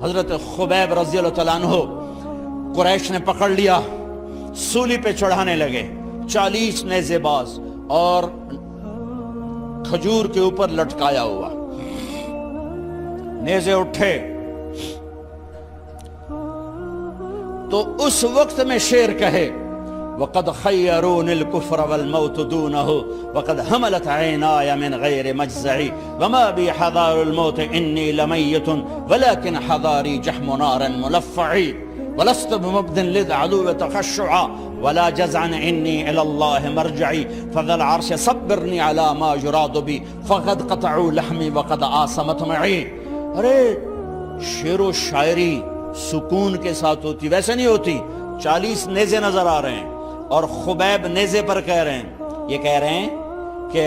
حضرت خبیب رضی اللہ تعالیٰ عنہ قریش نے پکڑ لیا، سولی پہ چڑھانے لگے، 40 نیزے باز اور کھجور کے اوپر لٹکایا ہوا، نیزے اٹھے تو اس وقت میں شعر کہے وَقَدْ خَيَّرُونِ الْكُفْرَ وَالْمَوْتُ دُونَهُ وَقَدْ حَمَلَتْ عَيْنَايَ مِنْ غَيْرِ مَجْزَعِ وَمَا بِي حَذَارُ الْمَوْتِ إِنِّي لَمَيِّتٌ وَلَكِنْ حَذَارِي جَحْمُ نَارٍ مُلَفَّعِ وَلَسْتُ بِمُبْدٍ لِلْعَدُوِّ تَخَشُّعًا وَلَا جَزْعًا إِنِّي إِلَى اللَّهِ مَرْجَعِي فَذَا الْعَرْشِ صَبِّرْنِي عَلَى مَا يُرَادُ بِي فَقَدْ قَطَعُوا لَحْمِي وَقَدْ آسَمَتْ مَعِي۔ ارے شعر و شاعری سکون کے ساتھ ہوتی، ویسے نہیں ہوتی۔ 40 نیزے نظر آ رہے ہیں اور خبیب نیزے پر کہہ رہے ہیں، یہ کہہ رہے ہیں کہ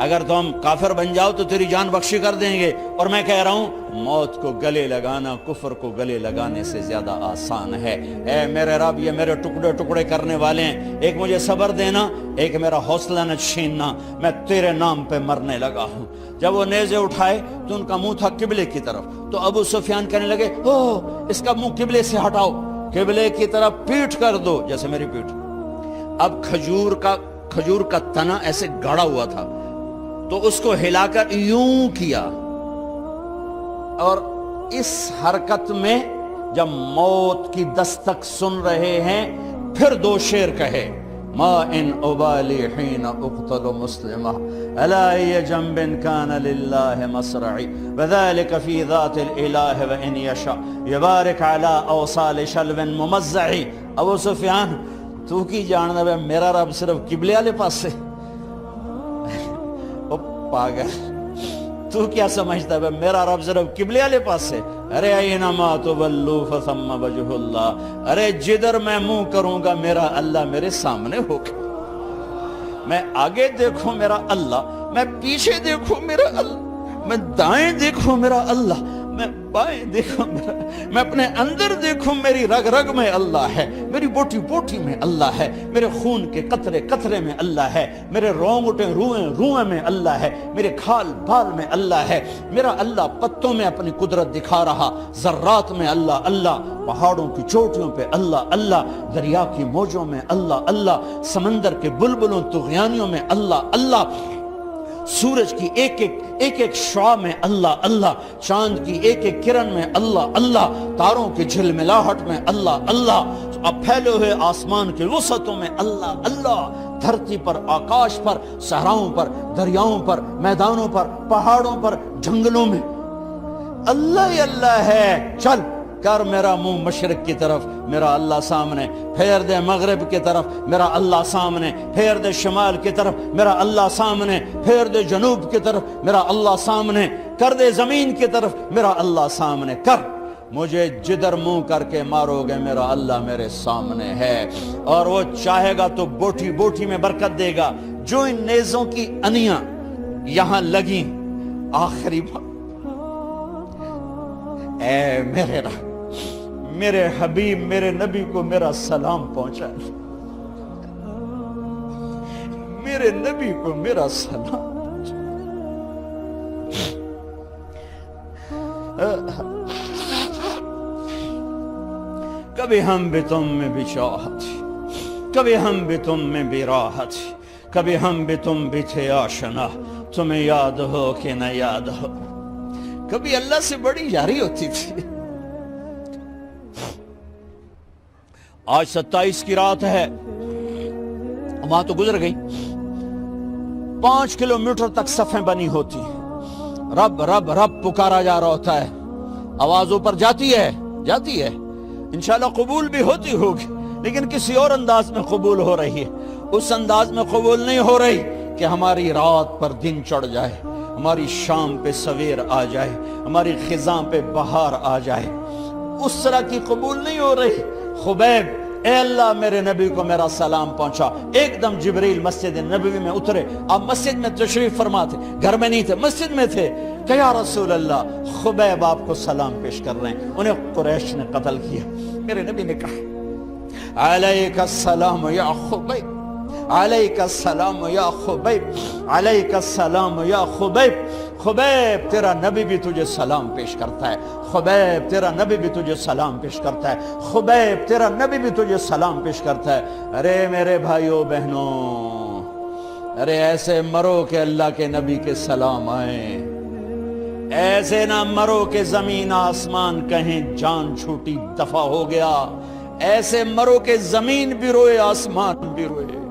اگر تم کافر بن جاؤ تو تیری جان بخشی کر دیں گے، اور میں کہہ رہا ہوں موت کو گلے لگانا کفر کو گلے لگانے سے زیادہ آسان ہے۔ اے میرے رب، یہ میرے ٹکڑے ٹکڑے کرنے والے ہیں، ایک مجھے صبر دینا، ایک میرا حوصلہ نہ چھیننا، میں تیرے نام پہ مرنے لگا ہوں۔ جب وہ نیزے اٹھائے تو ان کا منہ تھا قبلے کی طرف، تو ابو سفیان کہنے لگے اس کا منہ قبلے سے ہٹاؤ، قبلے کی طرف پیٹھ کر دو، جیسے میری پیٹھ۔ اب کھجور کا تنا ایسے گاڑا ہوا تھا تو اس کو ہلا کر یوں کیا، اور اس حرکت میں جب موت کی دستک سن رہے ہیں پھر 2 شعر کہے ما ان ابالی حین اقتل مسلمہ الا ای جنب کان للہ مصرعی وذالک فی ذات الالہ وان یشاء یبارک علی اوصال شلو ممزعی۔ ابو سفیان تو کی جاننا ہے میرا رب صرف قبلے والے پاس سے؟ او پاگل، تو کیا سمجھتا ہے میرا رب صرف قبلے والے پاس سے؟ ارے اینما تولوا فثم وجہ اللہ، ارے جدھر میں منہ کروں گا میرا اللہ میرے سامنے ہوگا۔ میں آگے دیکھوں میرا اللہ، میں پیچھے دیکھوں میرا اللہ، میں دائیں دیکھوں میرا اللہ، میں بائیں دیکھوں میرا، میں اپنے اندر دیکھوں میری رگ رگ میں اللہ ہے، میری بوٹی بوٹی میں اللہ ہے، میرے خون کے قطرے قطرے میں اللہ ہے، میرے رونگٹے روئیں روئیں میں اللہ ہے، میرے کھال بال میں اللہ ہے، میرا اللہ پتوں میں اپنی قدرت دکھا رہا، ذرات میں اللہ اللہ، پہاڑوں کی چوٹیوں پہ اللہ اللہ، دریا کی موجوں میں اللہ اللہ، سمندر کے بلبلوں طغیانیوں میں اللہ اللہ، سورج کی ایک ایک شعاع میں اللہ اللہ، چاند کی ایک ایک کرن میں اللہ اللہ، تاروں کی جھلملاہٹ میں اللہ اللہ، اب پھیلے ہوئے آسمان کے وسعتوں میں اللہ اللہ، دھرتی پر آکاش پر صحراؤں پر دریاؤں پر میدانوں پر پہاڑوں پر جنگلوں میں اللہ ہی اللہ ہے۔ چل کر میرا منہ مشرق کی طرف، میرا اللہ سامنے، پھیر دے مغرب کی طرف، میرا اللہ سامنے، پھیر دے شمال کی طرف، میرا اللہ سامنے، پھیر دے جنوب کی طرف، میرا اللہ سامنے، کر دے زمین کی طرف، میرا اللہ سامنے کر، مجھے جدھر منہ کر کے مارو گے میرا اللہ میرے سامنے ہے، اور وہ چاہے گا تو بوٹی بوٹی میں برکت دے گا۔ جو ان نیزوں کی انیاں یہاں لگیں، آخری بات، اے میرے رب، میرے حبیب میرے نبی کو میرا سلام پہنچا، میرے نبی کو میرا سلام پہنچا۔ کبھی ہم بھی تم میں بھی چاہت، کبھی ہم بھی تم میں بھی راحت، کبھی ہم بھی تم بھی تھے آشنا، تمہیں یاد ہو کہ نہ یاد ہو، کبھی اللہ سے بڑی یاری ہوتی تھی۔ آج 27 کی رات ہے، وہاں تو گزر گئی، 5 کلومیٹر تک صفیں بنی ہوتی، رب رب رب پکارا جا رہا ہوتا ہے، آواز اوپر جاتی ہے انشاءاللہ قبول بھی ہوتی ہوگی، لیکن کسی اور انداز میں قبول ہو رہی ہے، اس انداز میں قبول نہیں ہو رہی کہ ہماری رات پر دن چڑھ جائے، ہماری شام پہ سویر آ جائے، ہماری خزاں پہ بہار آ جائے، اس طرح کی قبول نہیں ہو رہی۔ خبیب، اے اللہ میرے نبی کو میرا سلام پہنچا۔ ایک دم جبریل مسجد نبوی میں اترے، آپ مسجد میں تشریف فرما تھے، گھر میں نہیں تھے، مسجد میں تھے، کہ یا رسول اللہ خبیب آپ کو سلام پیش کر رہے ہیں، انہیں قریش نے قتل کیا۔ میرے نبی نے کہا علیک السلام یا خبیب، علیک السلام یا خبیب، علیک السلام یا خبیب۔ خبیب تیرا نبی بھی تجھے سلام پیش کرتا ہے، خبیب تیرا نبی بھی تجھے سلام پیش کرتا ہے، خبیب تیرا نبی بھی تجھے سلام پیش کرتا ہے۔ ارے میرے بھائیوں بہنوں، ارے ایسے مرو کہ اللہ کے نبی کے سلام آئیں، ایسے نہ مرو کہ زمین آسمان کہیں جان چھوٹی دفع ہو گیا، ایسے مرو کہ زمین بھی روئے آسمان بھی روئے،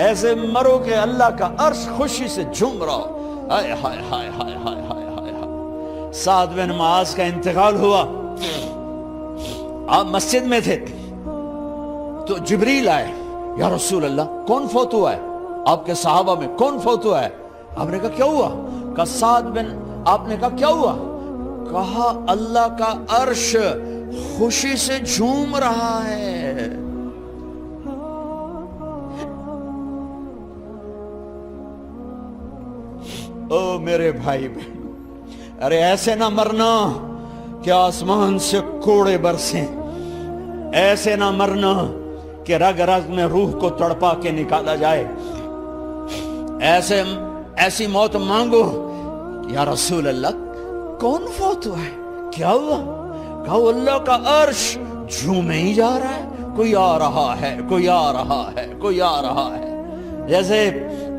ایسے مرو کہ اللہ کا عرش خوشی سے جھوم رہا ہو۔ ہائے ہائے ہائے ہائے ہائے ہائے ہائے ہائے۔ سعد بن معاذ کا انتقال ہوا، آپ مسجد میں تھے تو جبریل آئے، یا رسول اللہ کون فوت ہوا ہے؟ آپ کے صحابہ میں کون فوت ہوا ہے؟ آپ نے کہا کیا ہوا؟ کہا سعد بن، آپ نے کہا کیا ہوا؟ کہا اللہ کا عرش خوشی سے جھوم رہا ہے۔ او میرے بھائی بہن، ارے ایسے نہ مرنا کہ آسمان سے کوڑے برسیں، ایسے نہ مرنا کہ رگ رگ میں روح کو تڑپا کے نکالا جائے، ایسی موت مانگو۔ یا رسول اللہ کون فوت ہوا ہے؟ کیا ہوا؟ کہا اللہ کا عرش جھومے ہی جا رہا ہے، کوئی آ رہا ہے، کوئی آ رہا ہے، کوئی آ رہا ہے۔ جیسے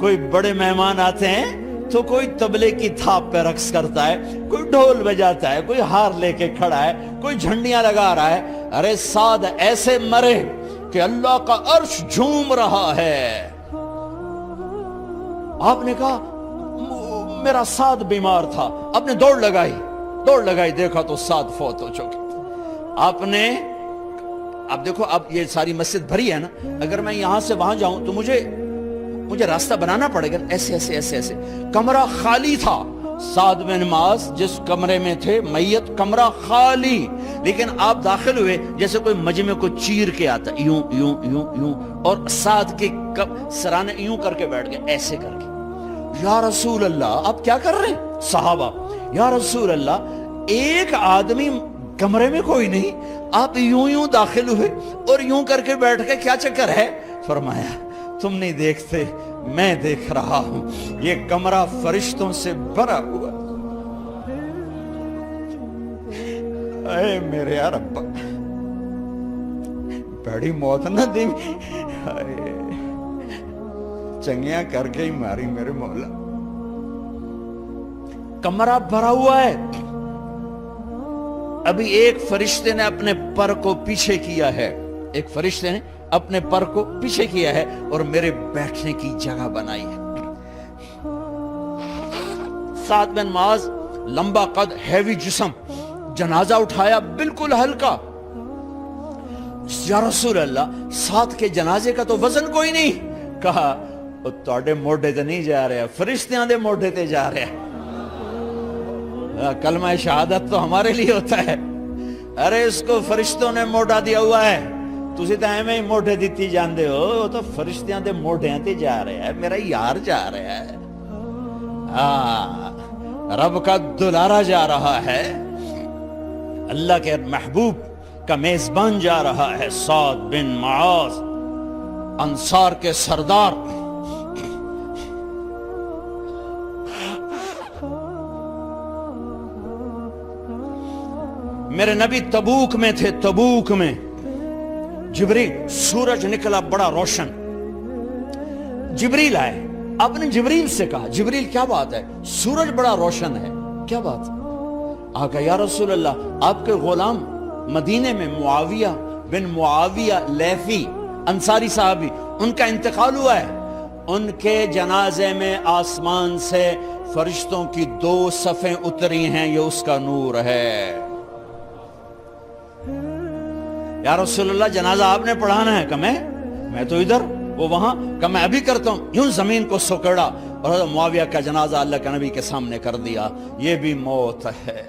کوئی بڑے مہمان آتے ہیں تو کوئی طبلے کی تھاپ پہ رقص کرتا ہے، کوئی ڈھول بجاتا ہے، کوئی ہار لے کے کھڑا ہے، کوئی جھنڈیاں لگا رہا ہے۔ ارے سعد ایسے مرے کہ اللہ کا عرش جھوم رہا ہے۔ آپ نے کہا میرا سعد بیمار تھا، آپ نے دوڑ لگائی، دیکھا تو سعد فوت ہو چکے۔ آپ نے، اب دیکھو اب یہ ساری مسجد بھری ہے نا، اگر میں یہاں سے وہاں جاؤں تو مجھے راستہ بنانا پڑے گا، ایسے ایسے ایسے ایسے۔ کمرہ خالی تھا، سعد بن معاذ جس کمرے میں تھے میت، کمرہ خالی، لیکن آپ داخل ہوئے جیسے کوئی مجمع کو چیر کے آتا، یوں یوں یوں یوں، اور سعد کے سرانے یوں کر کے بیٹھ گئے، ایسے کر کے۔ یا رسول اللہ آپ کیا کر رہے ہیں؟ صحابہ، یا رسول اللہ ایک آدمی کمرے میں کوئی نہیں، آپ یوں یوں داخل ہوئے اور یوں کر کے بیٹھ کے، کیا چکر ہے؟ فرمایا تم نہیں دیکھتے، میں دیکھ رہا ہوں، یہ کمرہ فرشتوں سے بھرا ہوا۔ اے میرے رب، بڑی موت نہ دی، چنگیاں کر کے ہی ماری میرے مولا۔ کمرہ بھرا ہوا ہے، ابھی ایک فرشتے نے اپنے پر کو پیچھے کیا ہے، ایک فرشتے نے اپنے پر کو پیچھے کیا ہے اور میرے بیٹھنے کی جگہ بنائی ہے۔ سعد بن معاذ لمبا قد، ہیوی جسم، جنازہ اٹھایا بالکل ہلکا۔ یا رسول اللہ سعد کے جنازے کا تو وزن کوئی نہیں۔ کہا تواڈے موڈے تے نہیں جا رہا، فرشتیاں دے موڈے تے جا رہا۔ کلمہ شہادت تو ہمارے لیے ہوتا ہے، ارے اس کو فرشتوں نے موڈا دیا ہوا ہے، تسی تو ایویں ہی موڈے دیتی جاندے ہو، وہ تو فرشتیاں دے موڈیاں تے جا رہا ہے، میرا یار جا رہا ہے، رب کا دلارا جا رہا ہے، اللہ کے محبوب کا میزبان جا رہا ہے۔ سعد بن معاذ انصار کے سردار، میرے نبی تبوک میں تھے، تبوک میں جبریل، سورج نکلا بڑا روشن، جبریل آئے، آپ نے جبریل سے کہا جبریل کیا بات ہے، سورج بڑا روشن ہے، کیا بات؟ آقا یا رسول اللہ آپ کے غلام مدینے میں معاویہ بن معاویہ لیثی انصاری صحابی، ان کا انتقال ہوا ہے، ان کے جنازے میں آسمان سے فرشتوں کی 2 صفیں اتری ہیں، یہ اس کا نور ہے۔ یا رسول اللہ جنازہ آپ نے پڑھانا ہے؟ کہ میں تو ادھر، وہ وہاں، کہ میں ابھی کرتا ہوں۔ یوں زمین کو سکڑا اور معاویہ کا جنازہ اللہ کے نبی کے سامنے کر دیا۔ یہ بھی موت ہے،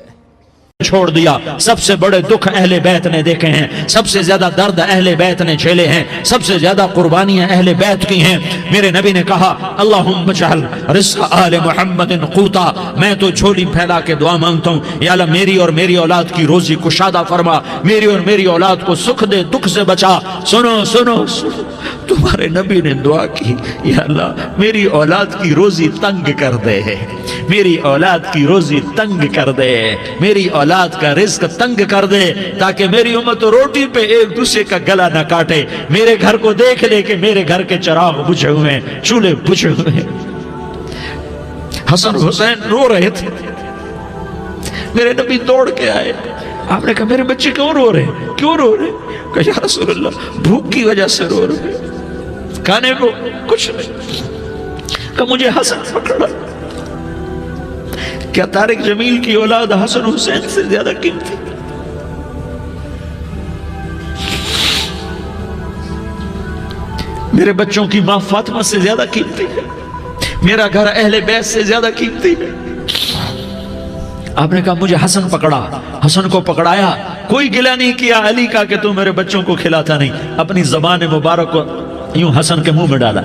چھوڑ دیا۔ سب سے بڑے دکھ اہل بیت نے دیکھے ہیں، سب سے زیادہ درد اہل بیت نے جھیلے ہیں، سب سے زیادہ قربانیاں اہل بیت کی ہیں۔ میرے نبی نے کہا اللہم اجعل رزق آل محمد قوتا، میں تو جھولی پھیلا کے دعا مانگتا ہوں، یا اللہ میری اور میری اولاد کی روزی کشادہ فرما، میری اور میری اولاد کو سکھ دے، دکھ سے بچا۔ سنو سنو تمہارے نبی نے دعا کی یا اللہ میری اولاد کی روزی تنگ کر دے، میری اولاد کی روزی تنگ کر دے، میری اولاد کا رزق تنگ کر دے، تاکہ میری امت روٹی پہ ایک دوسرے کا گلا نہ کاٹے، میرے گھر کو دیکھ لے کہ میرے گھر کے چراغ بجھے ہوئے ہیں، چولہے بجھے ہوئے ہیں۔ حسن حسین رو رہے تھے، میرے نبی دوڑ کے آئے، آپ نے کہا میرے بچے کیوں رو رہے ہیں، کیوں رو رہے ہیں؟ کہا یا رسول اللہ بھوک کی وجہ سے رو رہے ہیں، کھانے کو کچھ نہیں۔ کہا مجھے حسن پکڑا۔ کیا طارق جمیل کی اولاد حسن حسین سے زیادہ قیمتی؟ میرے بچوں کی ماں فاطمہ سے زیادہ قیمتی ہے، میرا گھر اہل بیت سے زیادہ قیمتی ہے۔ آپ نے کہا مجھے حسن پکڑا، حسن کو پکڑایا، کوئی گلہ نہیں کیا علی کا کہ تو میرے بچوں کو کھلاتا نہیں، اپنی زبان مبارک کو یوں حسن کے منہ میں ڈالا،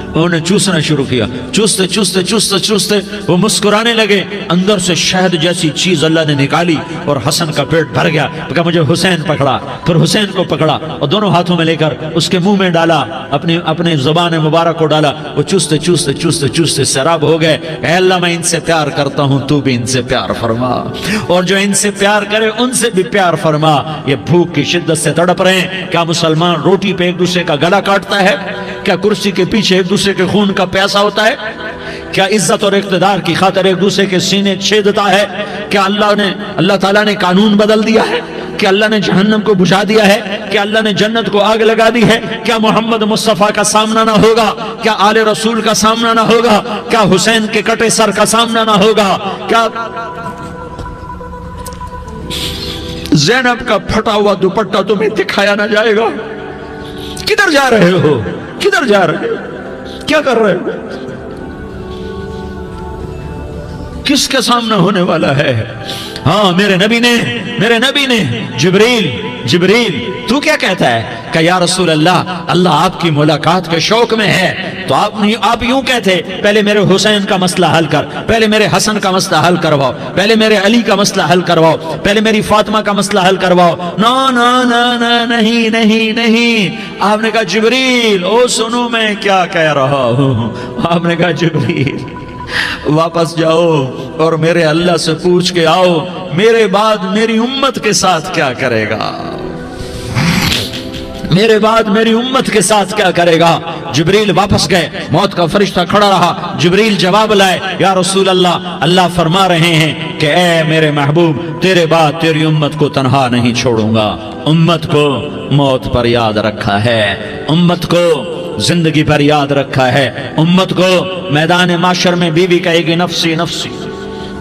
انہوں نے چوسنا شروع کیا، چوستے چوستے چوستے چوستے وہ مسکرانے لگے، اندر سے شہد جیسی چیز اللہ نے نکالی اور حسن کا پیٹ بھر گیا۔ کہا مجھے حسین پکڑا، پھر حسین کو پکڑا اور دونوں ہاتھوں میں لے کر اس کے منہ میں ڈالا، اپنے زبان مبارک کو ڈالا، وہ چوستے چوستے چوستے چوستے سیراب ہو گئے۔ اے اللہ میں ان سے پیار کرتا ہوں، تو بھی ان سے پیار فرما، اور جو ان سے پیار کرے ان سے بھی پیار فرما۔ یہ بھوک کی شدت سے تڑپ رہے ہیں، کیا مسلمان روٹی پہ ایک دوسرے کا گلا کاٹتا ہے؟ کیا کرسی کے پیچھے ایک دوسرے کے خون کا پیاسا ہوتا ہے؟ کیا عزت اور اقتدار کی خاطر ایک دوسرے کے سینے چھیدتا ہے؟ کیا اللہ تعالیٰ نے قانون بدل دیا ہے؟ کیا اللہ نے جہنم کو بجھا دیا ہے؟ کیا اللہ نے جنت کو آگ لگا دی ہے؟ کیا محمد مصطفیٰ کا سامنا نہ ہوگا؟ کیا آل رسول کا سامنا نہ ہوگا؟ کیا حسین کے کٹے سر کا سامنا نہ ہوگا؟ کیا زینب کا پھٹا ہوا دوپٹہ تمہیں دکھایا نہ جائے گا؟ کدھر جا رہے ہو؟ کدھر جا رہے ہو؟ کیا کر رہے ہو؟ کس کے سامنے ہونے والا ہے؟ ہاں میرے نبی نے جبریل تو کیا کہتا ہے کہ یا رسول اللہ آپ کی ملاقات کے شوق میں ہے، تو آپ یوں کہتے پہلے میرے حسین کا مسئلہ حل کر، پہلے میرے حسن کا مسئلہ حل کرواؤ، پہلے میرے علی کا مسئلہ حل کرواؤ، پہلے میری فاطمہ کا مسئلہ حل کرواؤ۔ نہیں۔ آپ نے کہا جبریل او سنو میں کیا کہہ رہا ہوں۔ آپ نے کہا جبریل واپس جاؤ اور میرے اللہ سے پوچھ کے آؤ میرے بعد میری امت کے ساتھ کیا کرے گا، میرے بعد میری امت کے ساتھ کیا کرے گا۔ جبریل واپس گئے، موت کا فرشتہ کھڑا رہا، جبریل جواب لائے یا رسول اللہ فرما رہے ہیں کہ اے میرے محبوب تیرے بعد تیری امت کو تنہا نہیں چھوڑوں گا، امت کو موت پر یاد رکھا ہے، امت کو زندگی پر یاد رکھا ہے، امت کو میدان معاشر میں بیوی کہے گی نفسی نفسی،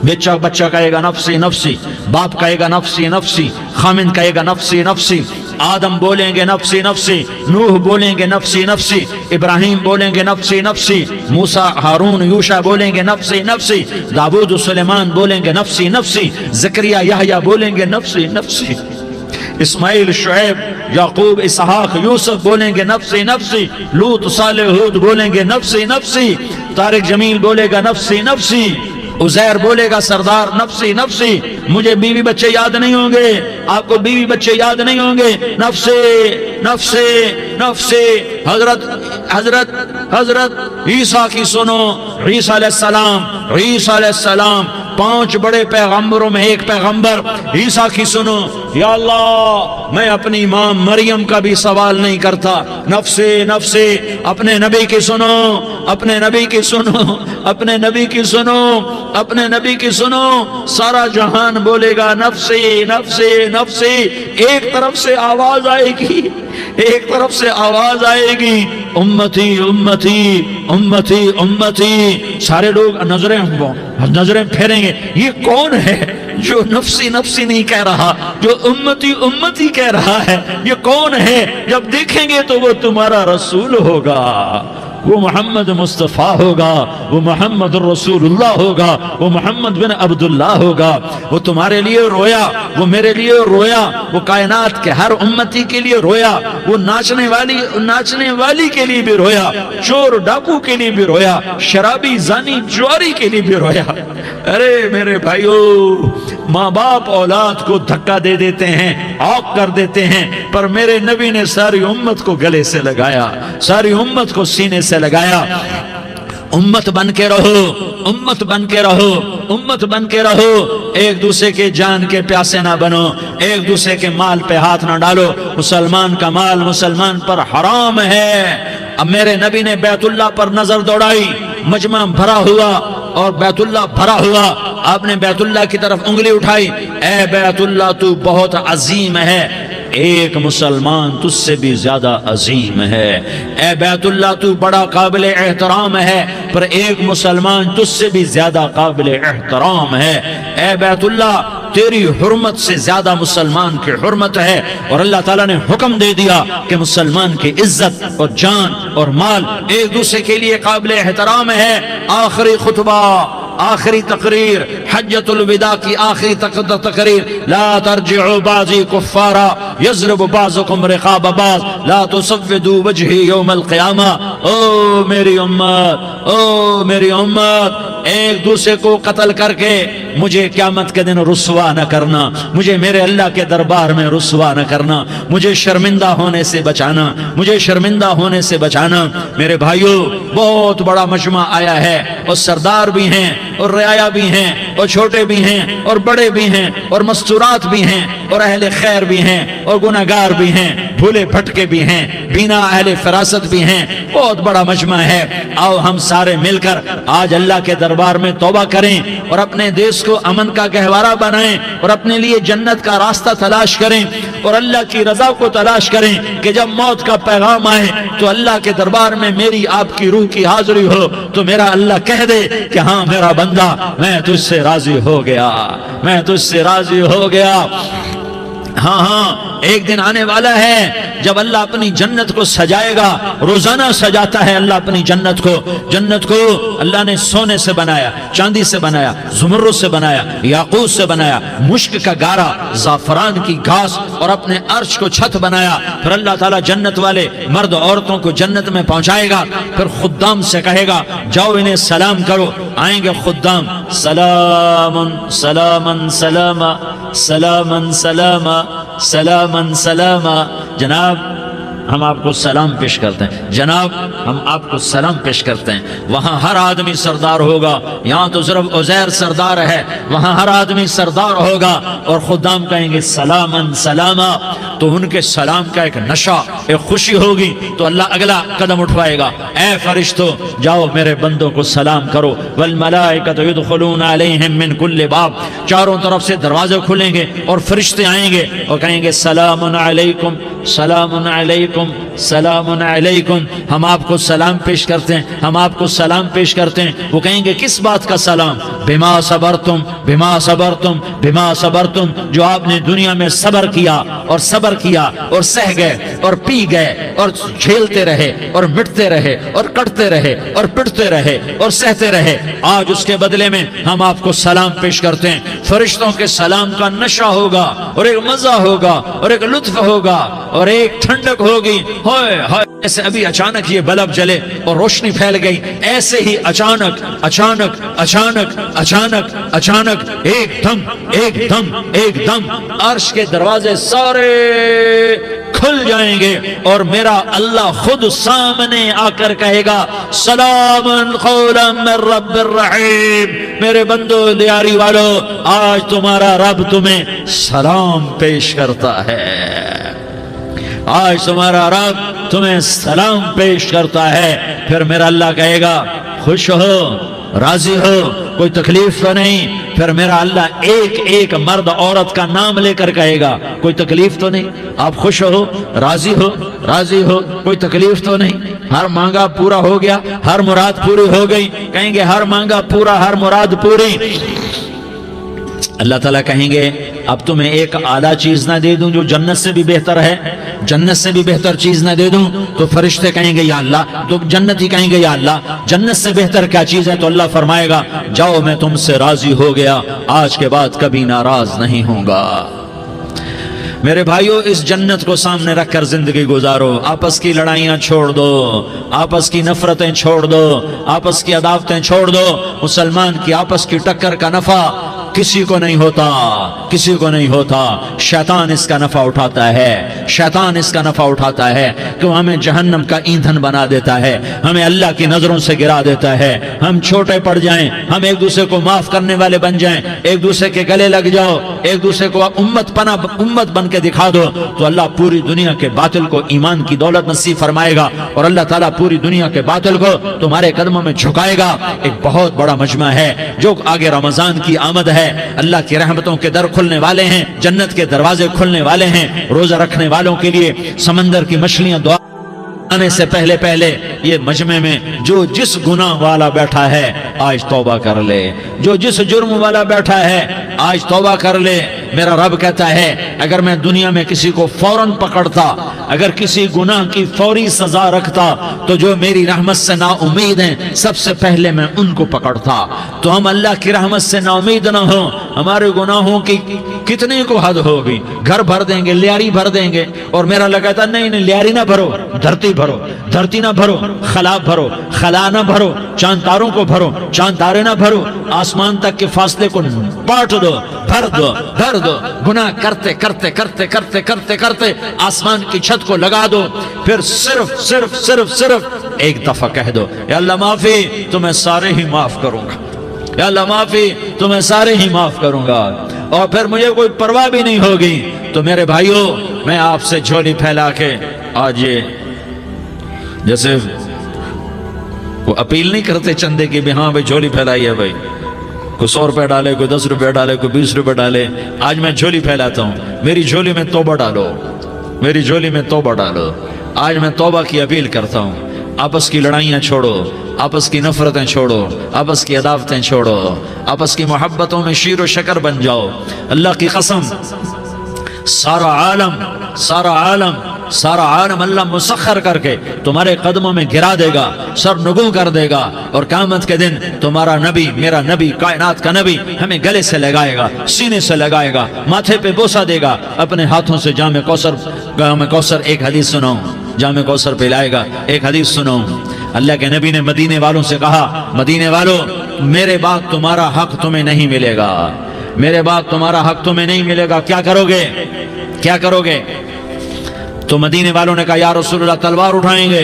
بچہ کہے گا نفسی نفسی، باپ کہے گا نفسی نفسی، خامن کہے گا نفسی نفسی، آدم بولیں گے نفسی نفسی، نوح بولیں گے نفسی نفسی، ابراہیم بولیں گے نفسی نفسی، موسیٰ ہارون یوشع بولیں گے نفسی نفسی، داؤد و سلیمان بولیں گے نفسی نفسی، زکریا یحییٰ بولیں گے نفسی نفسی، اسماعیل شعیب یعقوب اسحاق یوسف بولیں گے نفسی نفسی، لوط صالح ہود بولیں گے نفسی نفسی، طارق جمیل بولے گا نفسی نفسی، عزیر بولے گا سردار نفسی نفسی، مجھے بیوی بچے یاد نہیں ہوں گے، آپ کو بیوی بچے یاد نہیں ہوں گے، نفسی نفسی نفسی۔ حضرت عیسیٰ کی سنو، عیسیٰ علیہ السلام 5 بڑے پیغمبروں میں ایک پیغمبر، عیسیٰ کی سنو، یا اللہ میں اپنی ماں مریم کا بھی سوال نہیں کرتا، نفسی نفسی۔ اپنے نبی کی سنو، اپنے نبی کی سنو، اپنے نبی کی سنو، اپنے نبی کی سنو، سارا جہان بولے گا نفسی نفسی نفسی۔ ایک طرف سے آواز آئے گی، ایک طرف سے آواز آئے گی امتی امتی امتی امتی، سارے لوگ نظریں پھیریں گے، یہ کون ہے جو نفسی نفسی نہیں کہہ رہا، جو امتی امتی کہہ رہا ہے، یہ کون ہے؟ جب دیکھیں گے تو وہ تمہارا رسول ہوگا، وہ محمد مصطفیٰ ہوگا، وہ محمد رسول اللہ ہوگا، وہ محمد بن عبداللہ ہوگا۔ وہ تمہارے لیے رویا، وہ میرے لیے رویا، وہ کائنات کے ہر امتی کے لیے رویا، وہ ناچنے والی کے لیے بھی رویا، چور ڈاکو کے لیے بھی رویا، شرابی زانی جواری کے لیے بھی رویا۔ ارے میرے بھائیو، ماں باپ اولاد کو دھکا دے دیتے ہیں، عوق کر دیتے ہیں، پر میرے نبی نے ساری امت کو گلے سے لگایا، ساری امت کو سینے سے لگایا۔ امت بن کے رہو، امت بن کے رہو، امت بن کے رہو، ایک دوسرے کے جان کے پیاسے نہ بنو، ایک دوسرے کے مال پہ ہاتھ نہ ڈالو۔ مسلمان کا مال مسلمان پر حرام ہے۔ اب میرے نبی نے بیت اللہ پر نظر دوڑائی، مجمع بھرا ہوا اور بیت اللہ بھرا ہوا، آپ نے بیت اللہ کی طرف انگلی اٹھائی، اے بیت اللہ تو بہت عظیم ہے، ایک مسلمان تجھ سے بھی زیادہ عظیم ہے۔ اے بیت اللہ تو بڑا قابل احترام ہے، پر ایک مسلمان تجھ سے بھی زیادہ قابل احترام ہے۔ اے بیت اللہ تیری حرمت سے زیادہ مسلمان کی حرمت ہے، اور اللہ تعالیٰ نے حکم دے دیا کہ مسلمان کی عزت اور جان اور مال ایک دوسرے کے لیے قابل احترام ہے۔ آخری خطبہ، آخری تقریر، حجۃ الوداع کی آخری تقریر، لا ترجعوا بعضی کفارا یضرب بعضکم رقاب بعض لا تسودوا وجہی یوم القیامہ۔ او میری امت، او میری امت، ایک دوسرے کو قتل کر کے مجھے قیامت کے دن رسوا نہ کرنا، مجھے میرے اللہ کے دربار میں رسوا نہ کرنا، مجھے شرمندہ ہونے سے بچانا، مجھے شرمندہ ہونے سے بچانا۔ میرے بھائیو، بہت بڑا مجمع آیا ہے، اور سردار بھی ہیں اور رعایا بھی ہیں اور چھوٹے بھی ہیں اور بڑے بھی ہیں اور مستورات بھی ہیں اور اہل خیر بھی ہیں اور گناہگار بھی ہیں، بھولے بھٹکے بھی ہیں، بینا اہل فراست بھی ہیں، بہت بڑا مجمع ہے۔ آؤ ہم سارے مل کر آج اللہ کے دربار میں توبہ کریں اور اپنے دیش کو امن کا گہوارہ بنائیں اور اپنے لیے جنت کا راستہ تلاش کریں اور اللہ کی رضا کو تلاش کریں کہ جب موت کا پیغام آئے تو اللہ کے دربار میں میری آپ کی روح کی حاضری ہو تو میرا اللہ کہہ دے کہ ہاں میرا بندہ، میں تجھ سے راضی ہو گیا، میں تجھ سے راضی ہو گیا۔ ہاں ہاں، ایک دن آنے والا ہے جب اللہ اپنی جنت کو سجائے گا، روزانہ سجاتا ہے اللہ اپنی جنت کو۔ جنت کو اللہ نے سونے سے بنایا، چاندی سے بنایا، زمرد سے بنایا، یاقوت سے بنایا، مشک کا گارا، زعفران کی گھاس اور اپنے عرش کو چھت بنایا۔ پھر اللہ تعالیٰ جنت والے مرد عورتوں کو جنت میں پہنچائے گا، پھر خدام سے کہے گا جاؤ انہیں سلام کرو۔ آئیں گے خدام، سلام سلام سلاما سلام سلاما سلام سلاما۔ جناب ہم آپ کو سلام پیش کرتے ہیں، جناب ہم آپ کو سلام پیش کرتے ہیں۔ وہاں ہر آدمی سردار ہوگا، یہاں تو صرف عزیر سردار ہے، وہاں ہر آدمی سردار ہوگا، اور خدام کہیں گے سلامن سلاما، تو ان کے سلام کا ایک نشہ، ایک خوشی ہوگی، تو اللہ اگلا قدم اٹھوائے گا، اے فرشتوں جاؤ میرے بندوں کو سلام کرو۔ والملائکۃ یدخلون علیہم من کل باب، چاروں طرف سے دروازے کھلیں گے اور فرشتے آئیں گے اور کہیں گے سلام علیکم سلام علیکم سلام علیکم۔ ہم آپ کو سلام پیش کرتے ہیں، ہم آپ کو سلام پیش کرتے ہیں۔ وہ کہیں گے کس بات کا سلام؟ بما صبرتم بما صبرتم بما صبرتم، جو آپ نے دنیا میں صبر کیا اور صبر کیا اور سہ گئے اور پی گئے اور جھیلتے رہے اور مٹتے رہے اور کٹتے رہے اور پٹتے رہے اور سہتے رہے، آج اس کے بدلے میں ہم آپ کو سلام پیش کرتے ہیں۔ فرشتوں کے سلام کا نشہ ہوگا اور ایک مزہ ہوگا اور ایک لطف ہوگا اور ایک ٹھنڈک ہوگی۔ ہوئے ہوئے، ایسے ابھی اچانک یہ بلب جلے اور روشنی پھیل گئی، ایسے ہی اچانک اچانک اچانک اچانک اچانک ایک دم ایک دم ایک دم عرش کے دروازے سارے کھل جائیں گے اور میرا اللہ خود سامنے آ کر کہے گا سلام قولا من رب الرحیم۔ میرے بندو دیاری والو، آج تمہارا رب تمہیں سلام پیش کرتا ہے، آج تمہارا رب تمہیں سلام پیش کرتا ہے۔ پھر میرا اللہ کہے گا خوش ہو، راضی ہو، کوئی تکلیف تو نہیں؟ پھر میرا اللہ ایک ایک مرد عورت کا نام لے کر کہے گا کوئی تکلیف تو نہیں؟ آپ خوش ہو، راضی ہو، راضی ہو، کوئی تکلیف تو نہیں؟ ہر مانگا پورا ہو گیا، ہر مراد پوری ہو گئی؟ کہیں گے ہر مانگا پورا، ہر مراد پوری۔ اللہ تعالیٰ کہیں گے اب تمہیں ایک اعلیٰ چیز نہ دے دوں جو جنت سے بھی بہتر ہے؟ جنت سے بھی بہتر چیز نہ دے دوں؟ تو فرشتے کہیں گے یا اللہ، تو جنتی کہیں گے یا اللہ جنت سے بہتر کیا چیز ہے؟ تو اللہ فرمائے گا جاؤ میں تم سے راضی ہو گیا، آج کے بعد کبھی ناراض نہیں ہوں گا۔ میرے بھائیو، اس جنت کو سامنے رکھ کر زندگی گزارو، آپس کی لڑائیاں چھوڑ دو، آپس کی نفرتیں چھوڑ دو، آپس کی عداوتیں چھوڑ دو۔ مسلمان کی آپس کی ٹکر کا نفع کسی کو نہیں ہوتا، کسی کو نہیں ہوتا۔ شیطان اس کا نفع اٹھاتا ہے، شیطان اس کا نفع اٹھاتا ہے کہ وہ ہمیں جہنم کا ایندھن بنا دیتا ہے، ہمیں اللہ کی نظروں سے گرا دیتا ہے، ہم چھوٹے پڑ جائیں، ہم ایک دوسرے کو معاف کرنے والے بن جائیں، ایک دوسرے کے گلے لگ جاؤ، ایک دوسرے کو امت بن کے دکھا دو، تو اللہ پوری دنیا کے باطل کو ایمان کی دولت نصیب فرمائے گا، اور اللہ تعالیٰ پوری دنیا کے باطل کو تمہارے قدموں میں جھکائے گا۔ ایک بہت بڑا مجمع ہے جو آگے رمضان کی آمد ہے، اللہ کی رحمتوں کے در کھلنے والے ہیں، جنت کے دروازے کھلنے والے ہیں، روزہ رکھنے والوں کے لیے سمندر کی مچھلیاں دعا آنے سے پہلے یہ مجمع میں جو جس گناہ والا بیٹھا ہے آج توبہ کر لے، جو جس جرم والا بیٹھا ہے آج توبہ کر لے۔ میرا رب کہتا ہے اگر میں دنیا میں کسی کو فوراً پکڑتا، اگر کسی گناہ کی فوری سزا رکھتا، تو جو میری رحمت سے نا امید ہیں سب سے پہلے میں ان کو پکڑتا۔ تو ہم اللہ کی رحمت سے نا امید نہ ہوں، ہمارے گناہوں کی کتنے کو حد ہوگی، گھر بھر دیں گے، لیاری بھر دیں گے، اور میرا لگاتا نہیں لیاری نہ بھرو، دھرتی بھرو، دھرتی نہ بھرو، خلا بھرو، خلا نہ بھرو، چاند تاروں کو بھرو، چاند تارے نہ بھرو، آسمان تک کے فاصلے کو بانٹ دو، بھر دو، بھر دو۔ گناہ کرتے کرتے کرتے کرتے کرتے کرتے آسمان کی چھت کو لگا دو، پھر صرف صرف صرف صرف ایک دفعہ کہہ دو یا اللہ معافی، تو میں سارے ہی معاف کروں گا، یا اللہ معافی، تو میں سارے ہی معاف کروں گا، اور پھر مجھے کوئی پرواہ بھی نہیں ہوگی۔ تو میرے بھائیوں، میں آپ سے جھولی پھیلا کے آج یہ جیسے وہ اپیل نہیں کرتے چندے کی بھی ہاں بھائی جھولی پھیلائی ہے، بھائی کوئی 100 روپے ڈالے، کوئی 10 روپے ڈالے، کوئی 20 روپے ڈالے، آج میں جھولی پھیلاتا ہوں، میری جھولی میں توبہ ڈالو، میری جھولی میں توبہ ڈالو۔ آج میں توبہ کی اپیل کرتا ہوں، آپس کی لڑائیاں چھوڑو، آپس کی نفرتیں چھوڑو، آپس کی عداوتیں چھوڑو، آپس کی محبتوں میں شیر و شکر بن جاؤ۔ اللہ کی قسم، سارا عالم اللہ مسخر کر کے تمہارے قدموں میں گرا دے گا، سر نگوں کر دے گا، اور قیامت کے دن تمہارا نبی، میرا نبی، کائنات کا نبی ہمیں گلے سے لگائے گا، سینے سے لگائے گا، ماتھے پہ بوسہ دے گا، اپنے ہاتھوں سے جام کوثر ایک حدیث سناؤں، جام کوثر پلائے گا، ایک حدیث سناؤں۔ اللہ کے نبی نے مدینے والوں سے کہا، مدینے والوں میرے بعد تمہارا حق تمہیں نہیں ملے گا، میرے بعد تمہارا حق تمہیں نہیں ملے گا، کیا کرو گے، کیا کرو گے؟ تو مدینے والوں نے کہا یا رسول اللہ تلوار اٹھائیں گے،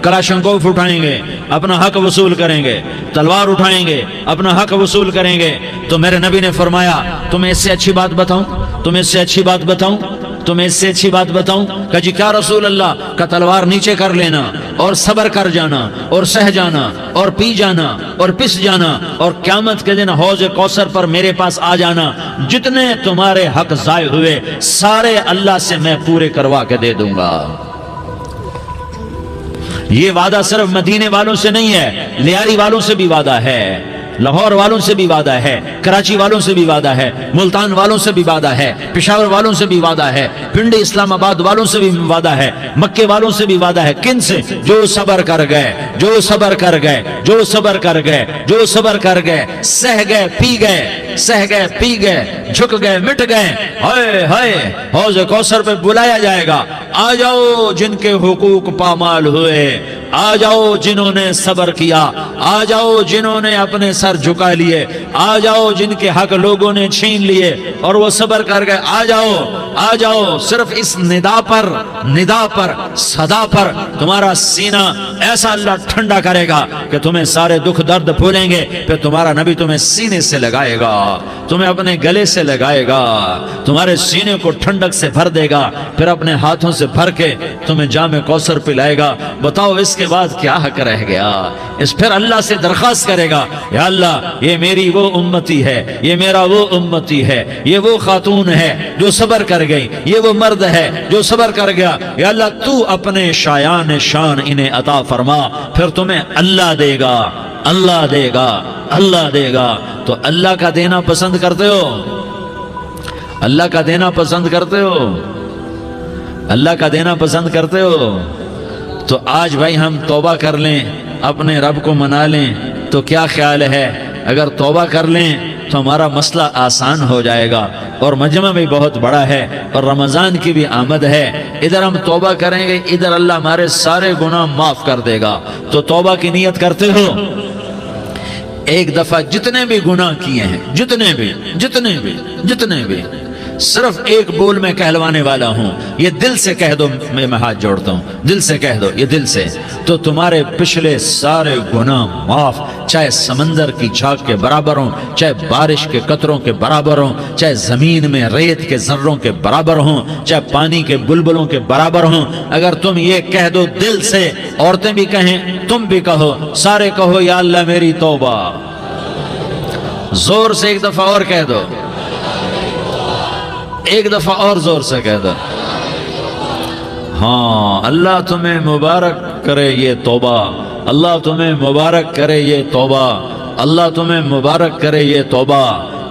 کلاشنکوف اٹھائیں گے، اپنا حق وصول کریں گے، تلوار اٹھائیں گے، اپنا حق وصول کریں گے۔ تو میرے نبی نے فرمایا تمہیں اس سے اچھی بات بتاؤں، تمہیں اس سے اچھی بات بتاؤں، تمہیں اس سے اچھی بات بتاؤں؟ کہا جی کیا رسول اللہ؟ کا تلوار نیچے کر لینا، اور صبر کر جانا، اور سہ جانا، اور پی جانا، اور پس جانا، اور قیامت کے دن حوض کوثر پر میرے پاس آ جانا، جتنے تمہارے حق ضائع ہوئے سارے اللہ سے میں پورے کروا کے دے دوں گا۔ یہ وعدہ صرف مدینے والوں سے نہیں ہے، لیاری والوں سے بھی وعدہ ہے، لاہور والوں سے بھی وعدہ ہے، کراچی والوں سے بھی وعدہ ہے، ملتان والوں سے بھی وعدہ ہے، پشاور والوں سے بھی وعدہ ہے، پنڈی اسلام آباد والوں سے بھی وعدہ ہے، مکے والوں سے بھی وعدہ ہے۔ کن سے؟ جو صبر کر گئے، جو صبر کر گئے، جو صبر کر گئے، جو صبر کر گئے، سہ گئے، پی گئے، سہ گئے، پی گئے، جھک گئے، مٹ گئے، ہائے ہائے حوض کوثر پہ بلایا جائے گا، آ جاؤ جن کے حقوق پامال ہوئے، آ جاؤ جنہوں نے صبر کیا، آ جاؤ جنہوں نے اپنے سر جھکا لیے، آ جاؤ جن کے حق لوگوں نے چھین لیے اور وہ صبر کر گئے، آ جاؤ، آ جاؤ۔ صرف اس ندا پر صدا پر تمہارا سینہ ایسا اللہ ٹھنڈا کرے گا کہ تمہیں سارے دکھ درد بھولیں گے، پھر تمہارا نبی تمہیں سینے سے لگائے گا، تمہیں اپنے گلے سے لگائے گا، تمہارے سینے کو ٹھنڈک سے بھر دے گا، پھر اپنے ہاتھوں سے بھر کے تمہیں جام کوثر پلائے گا۔ بتاؤ اس کے بعد کیا حق رہ گیا؟ اس پھر اللہ سے درخواست کرے گا، یا اللہ یہ میری وہ امتی ہے، یہ میرا وہ امتی ہے، یہ وہ خاتون ہے جو صبر کر گئی، یہ وہ مرد ہے جو صبر کر گیا، یا اللہ تو اپنے شایان شان انہیں عطا فرما، پھر تمہیں اللہ دے گا، اللہ دے گا، اللہ دے گا۔ تو اللہ کا دینا پسند کرتے ہو؟ اللہ کا دینا پسند کرتے ہو؟ اللہ کا دینا پسند کرتے ہو؟ تو آج بھائی ہم توبہ کر لیں، اپنے رب کو منا لیں، تو کیا خیال ہے اگر توبہ کر لیں تو ہمارا مسئلہ آسان ہو جائے گا، اور مجمع بھی بہت بڑا ہے اور رمضان کی بھی آمد ہے، ادھر ہم توبہ کریں گے، ادھر اللہ ہمارے سارے گناہ معاف کر دے گا۔ تو توبہ کی نیت کرتے ہو؟ ایک دفعہ جتنے بھی گناہ کیے ہیں، جتنے بھی صرف ایک بول میں کہلوانے والا ہوں، یہ دل سے کہہ دو، میں ہاتھ جوڑتا ہوں، دل سے کہہ دو، یہ دل سے، تو تمہارے پچھلے سارے گناہ معاف، چاہے سمندر کی جھاگ کے برابر ہوں، چاہے بارش کے قطروں کے برابر ہوں، چاہے زمین میں ریت کے ذروں کے برابر ہوں، چاہے پانی کے بلبلوں کے برابر ہوں۔ اگر تم یہ کہہ دو دل سے، عورتیں بھی کہیں، تم بھی کہو، سارے کہو یا اللہ میری توبہ، زور سے ایک دفعہ اور کہہ دو، ایک دفعہ اور زور سے کہہ دو۔ ہاں، اللہ تمہیں مبارک کرے یہ توبہ، اللہ تمہیں مبارک کرے یہ توبہ، اللہ تمہیں مبارک کرے یہ توبہ۔